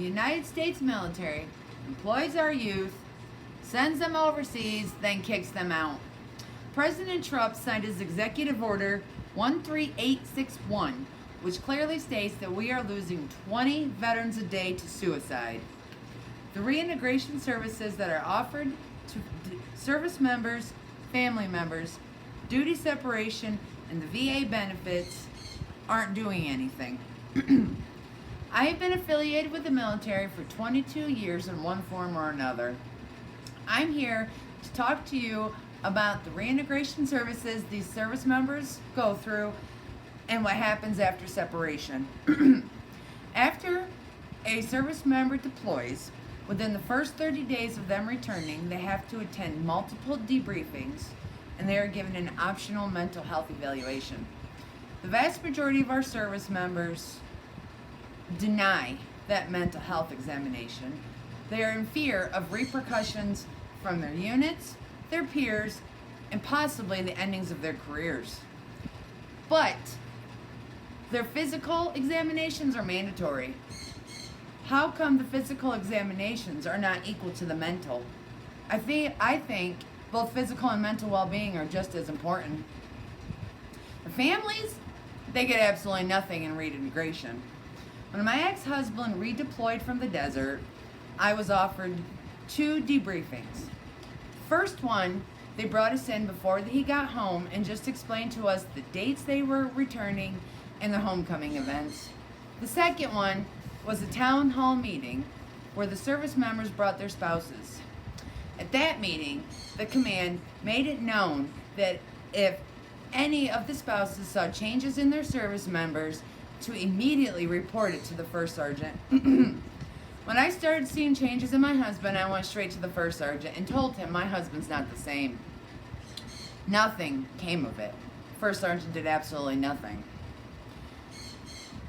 The United States military employs our youth, sends them overseas, then kicks them out. President Trump signed his Executive Order 13861, which clearly states that we are losing 20 veterans a day to suicide. The reintegration services that are offered to service members, family members, duty separation, and the VA benefits aren't doing anything. I have been affiliated with the military for 22 years in one form or another. I'm here to talk to you about the reintegration services these service members go through and what happens after separation. After a service member deploys, within the first 30 days of them returning, they have to attend multiple debriefings and they are given an optional mental health evaluation. The vast majority of our service members deny that mental health examination. They are in fear of repercussions from their units, their peers, and possibly the endings of their careers. But their physical examinations are mandatory. How come the physical examinations are not equal to the mental? I think both physical and mental well-being are just as important. The families, they get absolutely nothing in reintegration. When my ex-husband redeployed from the desert, I was offered 2 debriefings. First one, they brought us in before he got home and just explained to us the dates they were returning and the homecoming events. The second one was a town hall meeting where the service members brought their spouses. At that meeting, the command made it known that if any of the spouses saw changes in their service members, to immediately report it to the first sergeant. When I started seeing changes in my husband, I went straight to the first sergeant and told him my husband's not the same. Nothing came of it. First sergeant did absolutely nothing.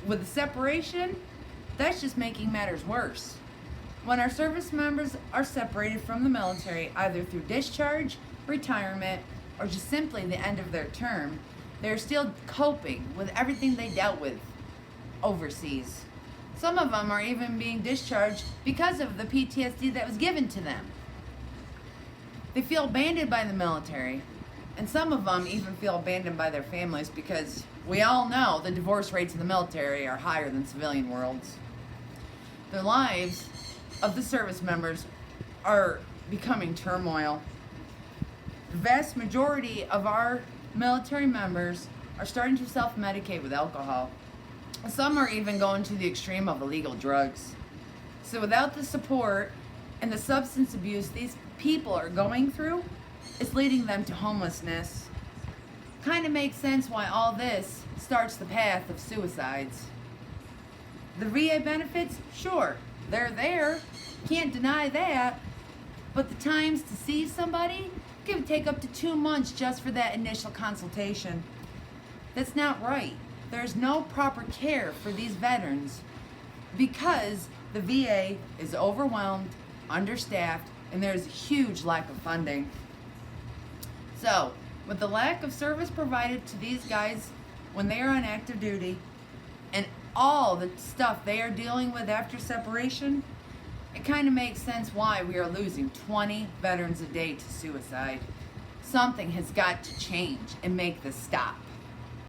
With the separation, that's just making matters worse. When our service members are separated from the military, either through discharge, retirement, or just simply the end of their term, they're still coping with everything they dealt with overseas. Some of them are even being discharged because of the PTSD that was given to them. They feel abandoned by the military, and some of them even feel abandoned by their families because we all know the divorce rates in the military are higher than civilian worlds. The lives of the service members are becoming turmoil. The vast majority of our military members are starting to self-medicate with alcohol. Some are even going to the extreme of illegal drugs. So without the support and the substance abuse these people are going through, it's leading them to homelessness. Kind of makes sense why all this starts the path of suicides. The VA benefits, sure, they're there. Can't deny that. But the times to see somebody can take up to 2 months just for that initial consultation. That's not right. There's no proper care for these veterans because the VA is overwhelmed, understaffed, and there's a huge lack of funding. So, with the lack of service provided to these guys when they are on active duty and all the stuff they are dealing with after separation, it kind of makes sense why we are losing 20 veterans a day to suicide. Something has got to change and make this stop.